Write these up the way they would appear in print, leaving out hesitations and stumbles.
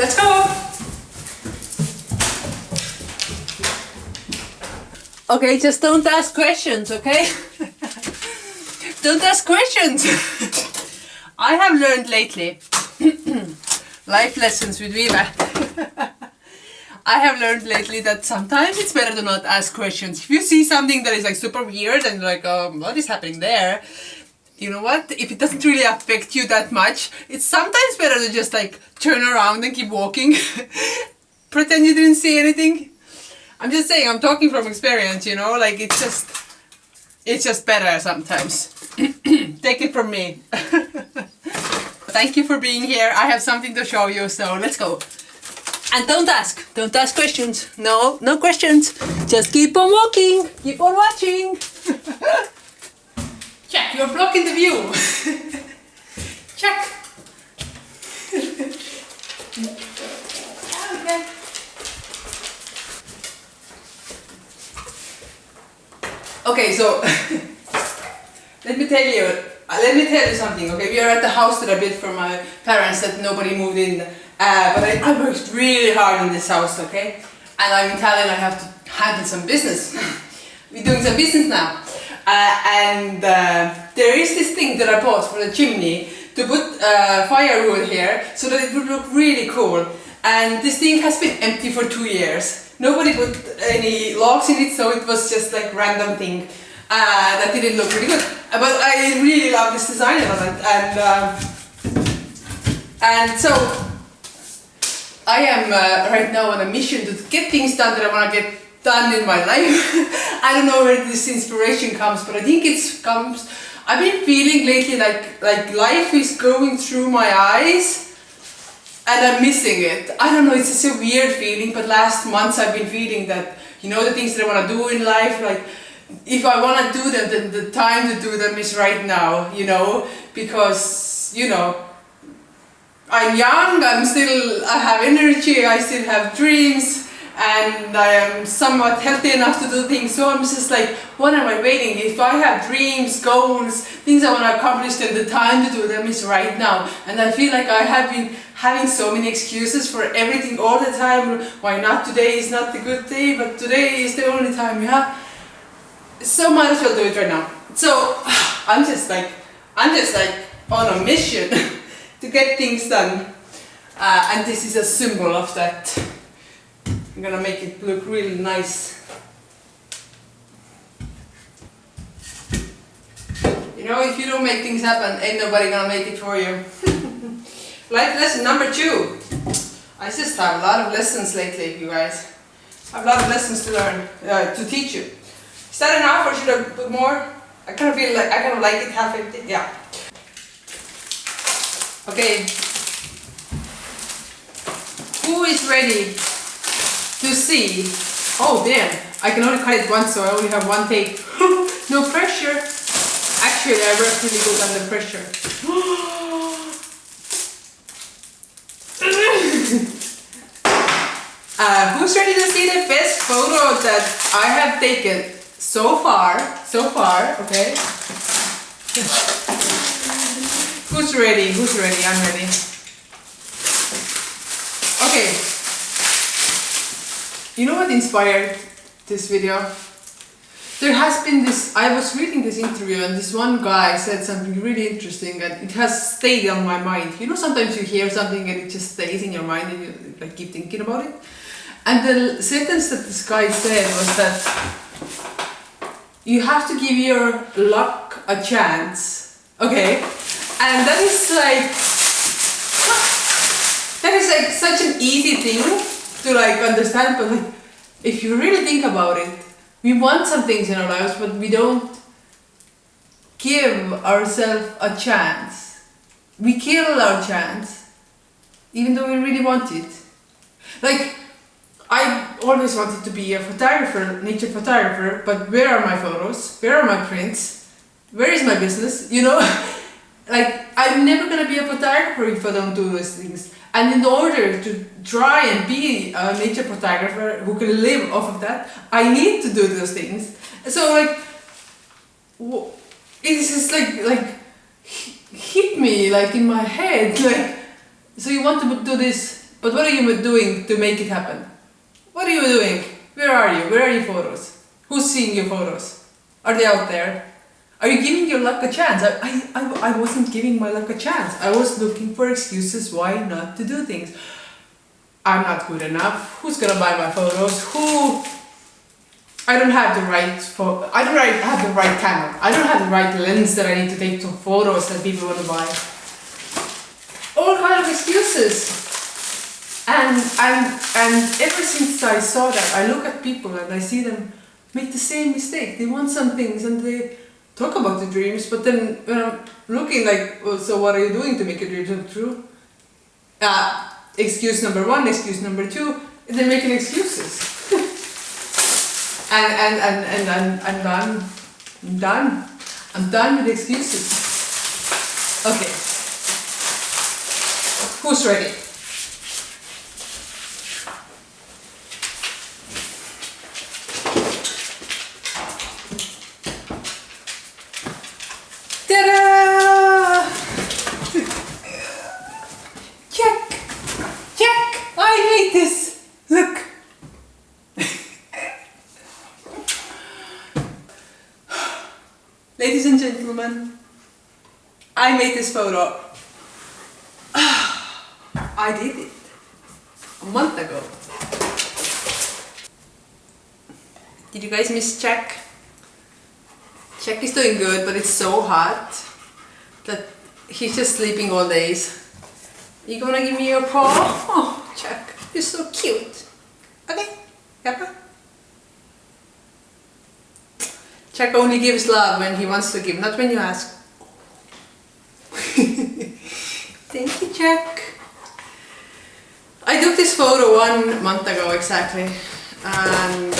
Let's go! Okay, just don't ask questions, okay? Don't ask questions! I have learned lately, life lessons with Viva. I have learned lately that sometimes it's better to not ask questions. If you see something that is like super weird and you're like, what is happening there? You know what? If it doesn't really affect you that much, it's sometimes better to just like turn around and keep walking. Pretend you didn't see anything. I'm just saying, I'm talking from experience, you know, like it's just better sometimes. Take it from me. Thank you for being here. I have something to show you, so let's go. And don't ask questions. No questions. Just keep on walking, keep on watching. Check, you're blocking the view. Check. Okay. Okay, so let me tell you something. Okay, we are at the house that I built for my parents that nobody moved in. But I worked really hard in this house, okay? And I'm Italian, I have to handle some business. We're doing some business now. There is this thing that I bought for the chimney to put firewood here so that it would look really cool. And this thing has been empty for 2 years. Nobody put any logs in it, so it was just like random thing that didn't look really good. But I really love this design element, and so I am right now on a mission to get things done that I want to get done in my life. I don't know where this inspiration comes, but I think it comes. I've been feeling lately like life is going through my eyes and I'm missing it. I don't know, it's just a weird feeling, but last months I've been feeling that, you know, the things that I want to do in life, like if I want to do them, then the time to do them is right now, you know, because, you know, I'm young, I have energy, I still have dreams, and I am somewhat healthy enough to do things, so I'm just like, what am I waiting? If I have dreams, goals, things I want to accomplish, then the time to do them is right now. And I feel like I have been having so many excuses for everything all the time. Why not? Today is not the good day, but today is the only time you have. So might as well do it right now. So I'm just like on a mission to get things done, and this is a symbol of that. I'm gonna make it look really nice. You know, if you don't make things happen, ain't nobody gonna make it for you. Life lesson number 2. I just have a lot of lessons lately, you guys. I have a lot of lessons to learn, to teach you. Is that enough, or should I put more? I kind of feel like it half empty. Yeah. Okay. Who is ready to see? Oh damn! I can only cut it once, so I only have one take. No pressure. Actually, I work really good under pressure. Who's ready to see the best photo that I have taken so far? Okay. Who's ready? I'm ready. Okay. You know what inspired this video? There has been this, I was reading this interview and this one guy said something really interesting and it has stayed on my mind. You know, sometimes you hear something and it just stays in your mind and you like keep thinking about it. And the sentence that this guy said was that you have to give your luck a chance. Okay? And that is like such an easy thing to like understand, but like if you really think about it, we want some things in our lives, but we don't give ourselves a chance. We kill our chance, even though we really want it. Like, I always wanted to be a photographer, nature photographer, but where are my photos? Where are my prints? Where is my business? You know? Like, I'm never gonna be a photographer if I don't do those things. And in order to try and be a nature photographer who can live off of that, I need to do those things. So like, it's just like hit me like in my head, like, so you want to do this, But what are you doing to make it happen? What are you doing? Where are you? Where are your photos? Who's seeing your photos? Are they out there? Are you giving your luck a chance? I wasn't giving my luck a chance. I was looking for excuses why not to do things. I'm not good enough. Who's gonna buy my photos? I don't have the right have the right camera. I don't have the right lens that I need to take some photos that people want to buy. All kind of excuses. And ever since I saw that, I look at people and I see them make the same mistake. They want some things and they talk about the dreams, but then when I'm looking like, well, so what are you doing to make your dreams come true? Excuse number one, excuse number two, they're making excuses. and I'm done. I'm done with excuses. Okay. Who's ready? Ta-da! Check! I hate this! Look! Ladies and gentlemen, I made this photo. I did it a month ago. Did you guys miss Jack? Jack is doing good, but it's so hot that he's just sleeping all days. You gonna give me your paw? Oh, Jack, you're so cute. Okay, Yappa. Jack only gives love when he wants to give, not when you ask. Thank you, Jack. I took this photo 1 month ago exactly, and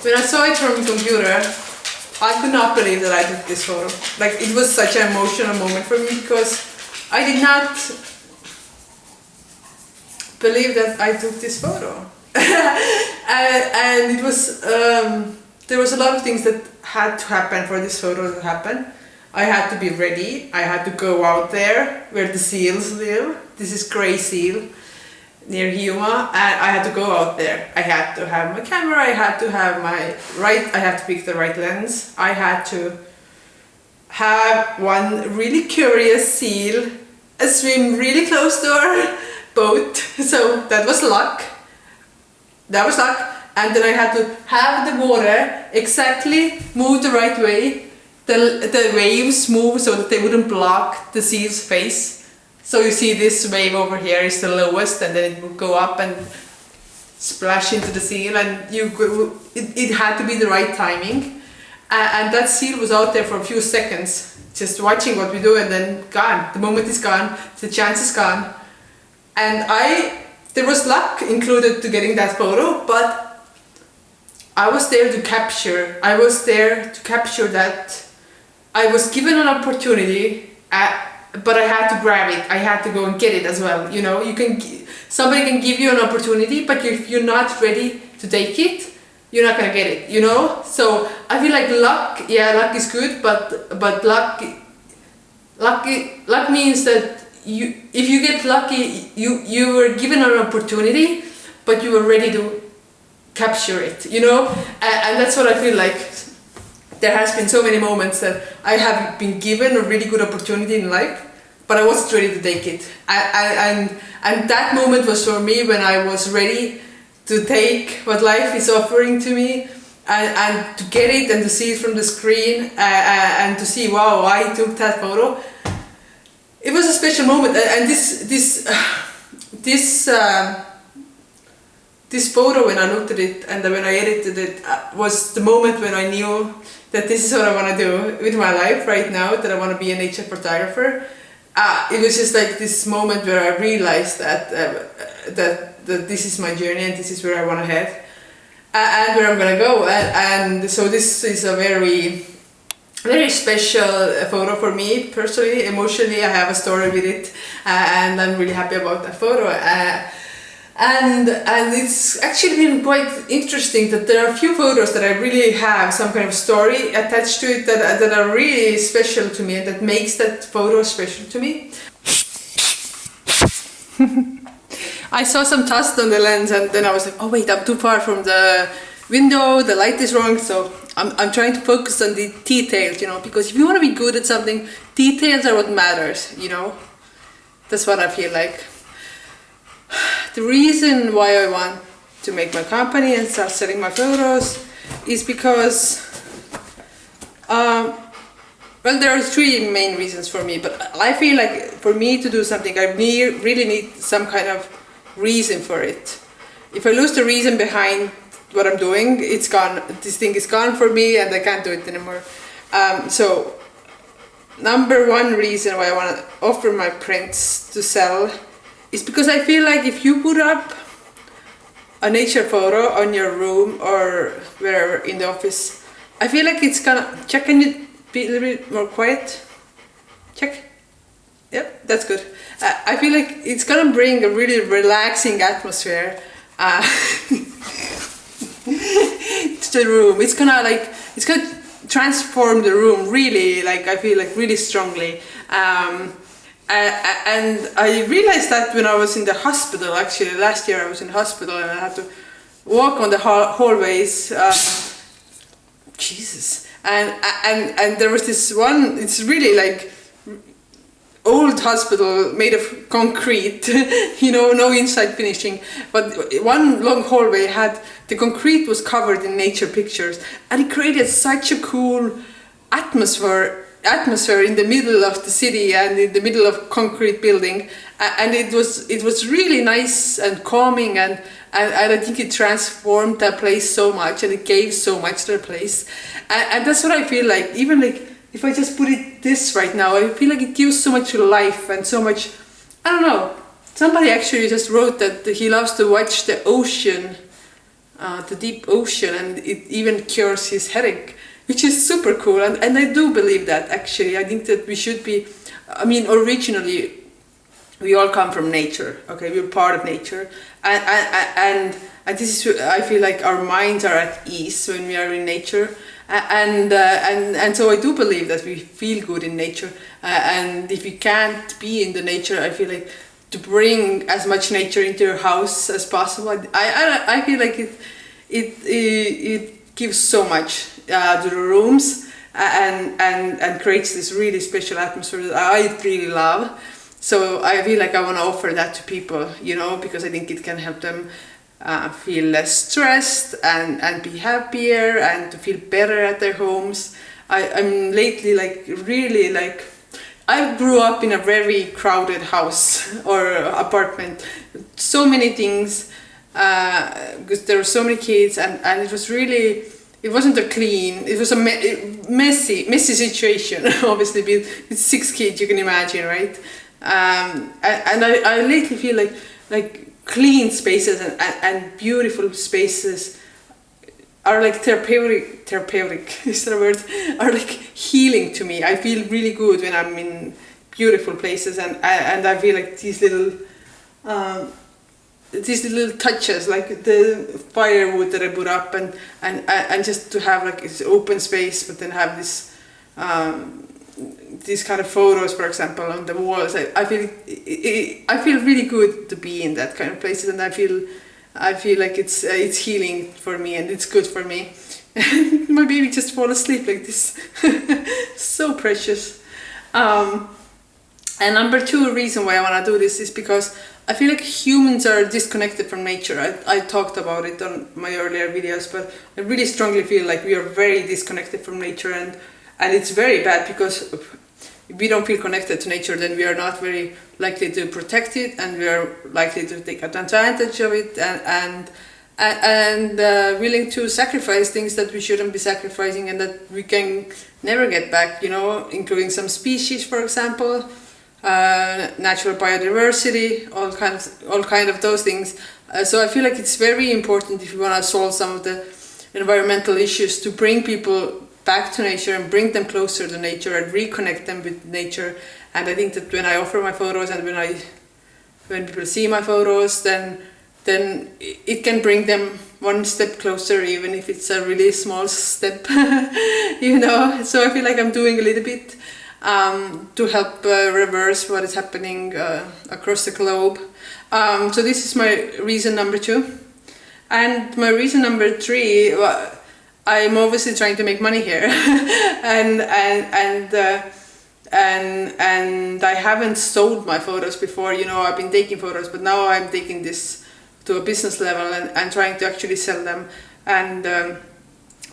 when I saw it from the computer, I could not believe that I took this photo. Like, it was such an emotional moment for me because I did not believe that I took this photo. and it was, there was a lot of things that had to happen for this photo to happen. I had to be ready. I had to go out there where the seals live. This is Grey Seal near Hiiumaa, and I had to go out there. I had to have my camera, I had to have I had to pick the right lens. I had to have one really curious seal swim really close to our boat. So that was luck. And then I had to have the water exactly move the right way. The waves move so that they wouldn't block the seal's face. So you see this wave over here is the lowest, and then it will go up and splash into the seal, and it had to be the right timing. And that seal was out there for a few seconds, just watching what we do, and then gone. The moment is gone, the chance is gone. And there was luck included to getting that photo, but I was there to capture that. I was given an opportunity, but I had to grab it. I had to go and get it as well. You know, somebody can give you an opportunity, but if you're not ready to take it, you're not gonna get it. You know. So I feel like luck. Yeah, luck is good, but luck means that if you get lucky, you were given an opportunity, but you were ready to capture it. You know, and that's what I feel like. There has been so many moments that I have been given a really good opportunity in life, but I wasn't ready to take it. And that moment was for me when I was ready to take what life is offering to me, and to get it and to see it from the screen, and to see, wow, I took that photo. It was a special moment, and this photo, when I looked at it and when I edited it, was the moment when I knew that this is what I want to do with my life right now, that I want to be a nature photographer. It was just like this moment where I realized that this is my journey and this is where I want to head, and where I'm going to go. And so this is a very, very special photo for me personally. Emotionally, I have a story with it, and I'm really happy about that photo. And it's actually been quite interesting that there are a few photos that I really have some kind of story attached to it that are really special to me, and that makes that photo special to me. I saw some dust on the lens, and then I was like, oh wait, I'm too far from the window, the light is wrong. So I'm trying to focus on the details, you know, because if you want to be good at something, details are what matters, you know. That's what I feel like. The reason why I want to make my company and start selling my photos is because, well, there are three main reasons for me, but I feel like for me to do something, I really need some kind of reason for it. If I lose the reason behind what I'm doing, it's gone. This thing is gone for me and I can't do it anymore. So, number one reason why I want to offer my prints to sell is because I feel like if you put up a nature photo on your room or wherever in the office, I feel like it's gonna, check, can you be a little bit more quiet? Check. Yep, that's good. I feel like it's gonna bring a really relaxing atmosphere to the room. It's gonna transform the room really, like I feel like really strongly. And I realized that when I was in the hospital, actually last year I was in hospital and I had to walk on the hallways. Jesus. And there was this one, it's really like old hospital made of concrete, you know, no inside finishing, but one long hallway had, the concrete was covered in nature pictures, and it created such a cool atmosphere in the middle of the city and in the middle of concrete building, and it was really nice and calming, and I think it transformed that place so much, and it gave so much to the place, and that's what I feel like. Even like if I just put it this right now, I feel like it gives so much life and so much, I don't know, somebody actually just wrote that he loves to watch the ocean, the deep ocean, and it even cures his headache, which is super cool, and I do believe that actually. I think that we should be, I mean, originally we all come from nature, okay, we're part of nature, and this is, I feel like our minds are at ease when we are in nature, and so I do believe that we feel good in nature, and if you can't be in the nature, I feel like to bring as much nature into your house as possible. I feel like it gives so much to the rooms, and creates this really special atmosphere that I really love. So I feel like I want to offer that to people, you know, because I think it can help them feel less stressed and be happier and to feel better at their homes. I'm lately like really like, I grew up in a very crowded house or apartment, so many things, because there were so many kids, and it was really, it wasn't a clean, it was a messy situation, obviously with 6 kids, you can imagine, right? And I lately feel like clean spaces and beautiful spaces are like therapeutic is that a word? Are like healing to me. I feel really good when I'm in beautiful places, and I feel like these little touches, like the firewood that I put up, and just to have like this open space, but then have this these kind of photos, for example, on the walls. I feel really good to be in that kind of places, and I feel like it's healing for me, and it's good for me. My baby just fall asleep like this. So precious. And number 2 reason why I want to do this is because I feel like humans are disconnected from nature. I talked about it on my earlier videos, but I really strongly feel like we are very disconnected from nature, and it's very bad, because if we don't feel connected to nature, then we are not very likely to protect it, and we are likely to take advantage of it, and willing to sacrifice things that we shouldn't be sacrificing and that we can never get back, you know, including some species, for example, natural biodiversity, all kind of those things. So I feel like it's very important, if you want to solve some of the environmental issues, to bring people back to nature and bring them closer to nature and reconnect them with nature. And I think that when I offer my photos and when people see my photos, then it can bring them one step closer, even if it's a really small step, you know. So I feel like I'm doing a little bit. to help reverse what is happening across the globe. So this is my reason number 2. And my reason number 3, well, I'm obviously trying to make money here, and I haven't sold my photos before. You know, I've been taking photos, but now I'm taking this to a business level and trying to actually sell them. And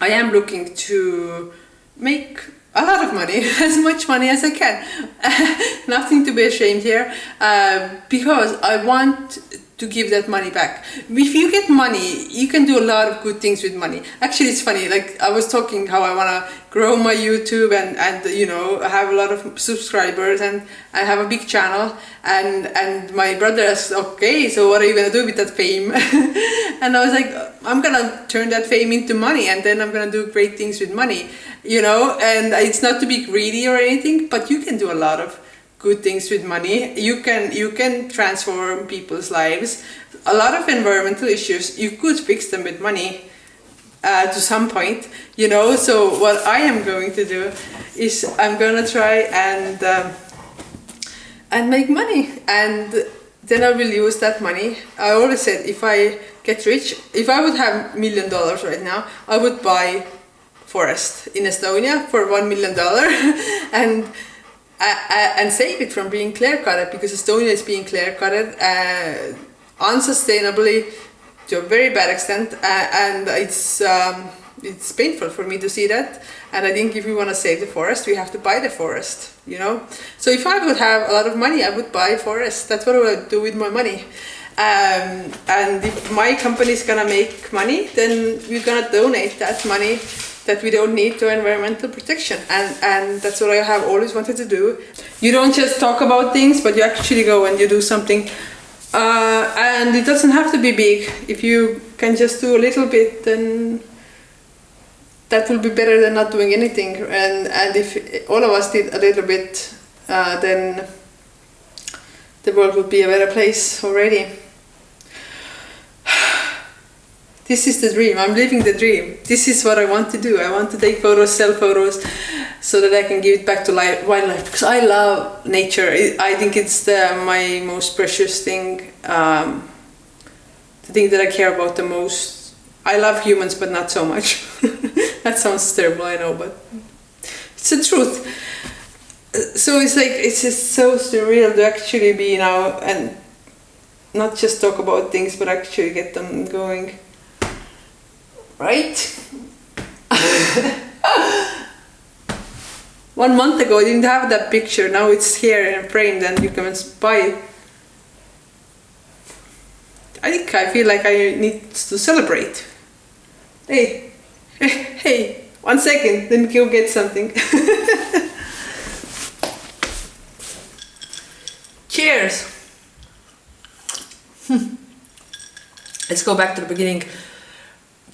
I am looking to make a lot of money, as much money as I can. Nothing to be ashamed here, because I want to give that money back. If you get money, you can do a lot of good things with money. Actually, it's funny, like I was talking how I want to grow my YouTube and you know, have a lot of subscribers and I have a big channel, and my brother asked, okay, so what are you gonna do with that fame? And I was like, I'm gonna turn that fame into money, and then I'm gonna do great things with money, you know. And it's not to be greedy or anything, but you can do a lot of good things with money. You can transform people's lives. A lot of environmental issues, you could fix them with money to some point, you know. So what I am going to do is I'm gonna try and make money, and then I will use that money. I always said, if I get rich, if I would have $1 million right now, I would buy forest in Estonia for $1 million and save it from being clear-cutted, because Estonia is being clear-cutted unsustainably to a very bad extent, and it's painful for me to see that. And I think if we want to save the forest, we have to buy the forest, you know. So if I would have a lot of money, I would buy forest. That's what I would do with my money. And if my company is gonna make money, then we're gonna donate that money that we don't need to environmental protection, and that's what I have always wanted to do. You don't just talk about things, but you actually go and you do something, and it doesn't have to be big. If you can just do a little bit, then that will be better than not doing anything. And if all of us did a little bit, then the world would be a better place already. This is the dream. I'm living the dream. This is what I want to do. I want to take photos, sell photos, so that I can give it back to wildlife, because I love nature. I think it's my most precious thing, the thing that I care about the most. I love humans, but not so much. That sounds terrible, I know, but it's the truth. So it's like, it's just so surreal to actually be now and not just talk about things, but actually get them going. Right? 1 month ago I didn't have that picture, now it's here and framed and you can buy it. I feel like I need to celebrate. Hey, 1 second, then go get something. Cheers! Let's go back to the beginning.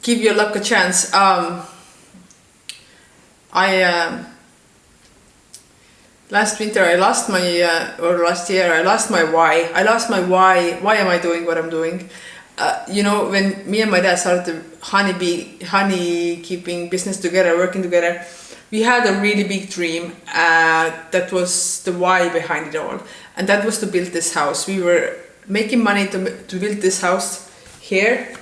Give your luck a chance. Last winter I lost my, or last year I lost my why. Why am I doing what I'm doing? You know, when me and my dad started the honey keeping business together, working together, we had a really big dream. That was the why behind it all. And that was to build this house. We were making money to build this house here.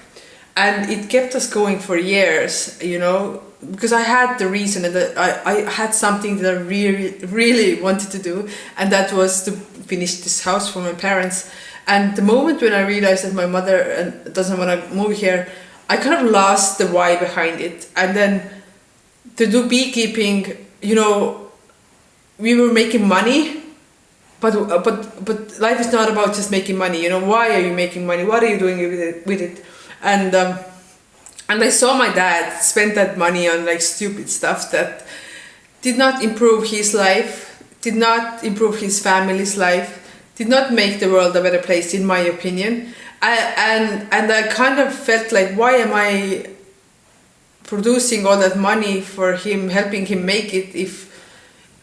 And it kept us going for years, you know, because I had the reason, and I had something that I really wanted to do, and that was to finish this house for my parents. And the moment when I realized that my mother doesn't want to move here, I kind of lost the why behind it. And then to do beekeeping, you know, we were making money, but life is not about just making money. You know, why are you making money? What are you doing with it? And I saw my dad spend that money on like stupid stuff that did not improve his life, did not improve his family's life, did not make the world a better place, in my opinion. And I kind of felt like, why am I producing all that money for him, helping him make it, if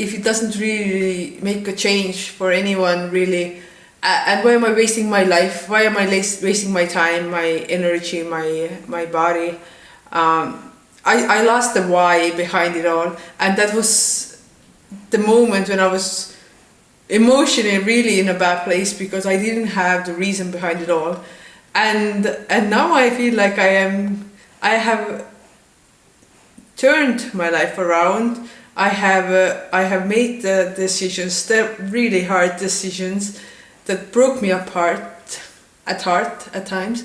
it doesn't really make a change for anyone, really? And why am I wasting my life? Why am I wasting my time, my energy, my body? I lost the why behind it all, and that was the moment when I was emotionally really in a bad place because I didn't have the reason behind it all. And now I feel like I have turned my life around. I have made the decisions, the really hard decisions that broke me apart at heart at times,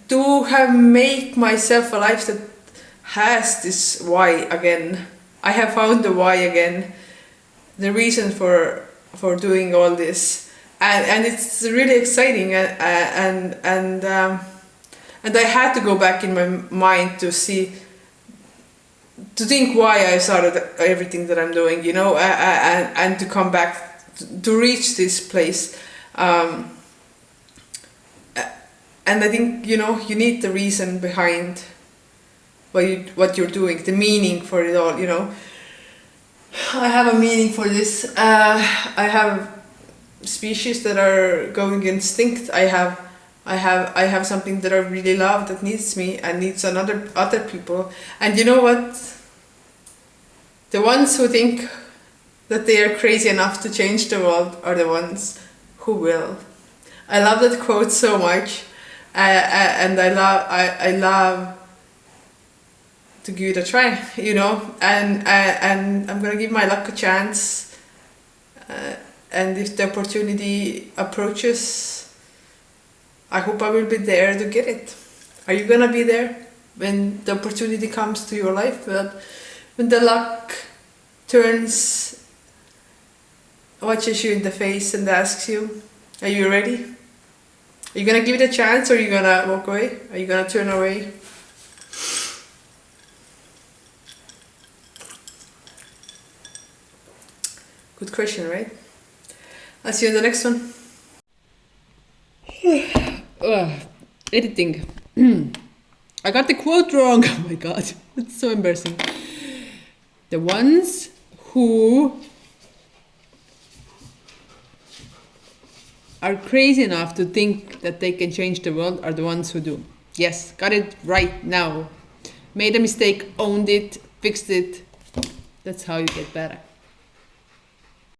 to have made myself a life that has this why again. I have found the why again, the reason for doing all this, and it's really exciting, and I had to go back in my mind to think why I started everything that I'm doing, you know, and to come back to reach this place. And I think, you know, you need the reason behind what you're doing, the meaning for it all, you know. I have a meaning for this. I have species that are going extinct. I have something that I really love that needs me and needs other people. And you know what? The ones who think that they are crazy enough to change the world are the ones who will. I love that quote so much, and I love to give it a try, you know, and I'm gonna give my luck a chance, and if the opportunity approaches, I hope I will be there to get it. Are you gonna be there when the opportunity comes to your life? When the luck watches you in the face and asks you, are you ready? Are you gonna give it a chance, or are you gonna walk away? Are you gonna turn away? Good question, right? I'll see you in the next one. Editing. I got the quote wrong. Oh my god, it's so embarrassing. The ones who are crazy enough to think that they can change the world are the ones who do. Yes, got it right now. Made a mistake, owned it, fixed it. That's how you get better.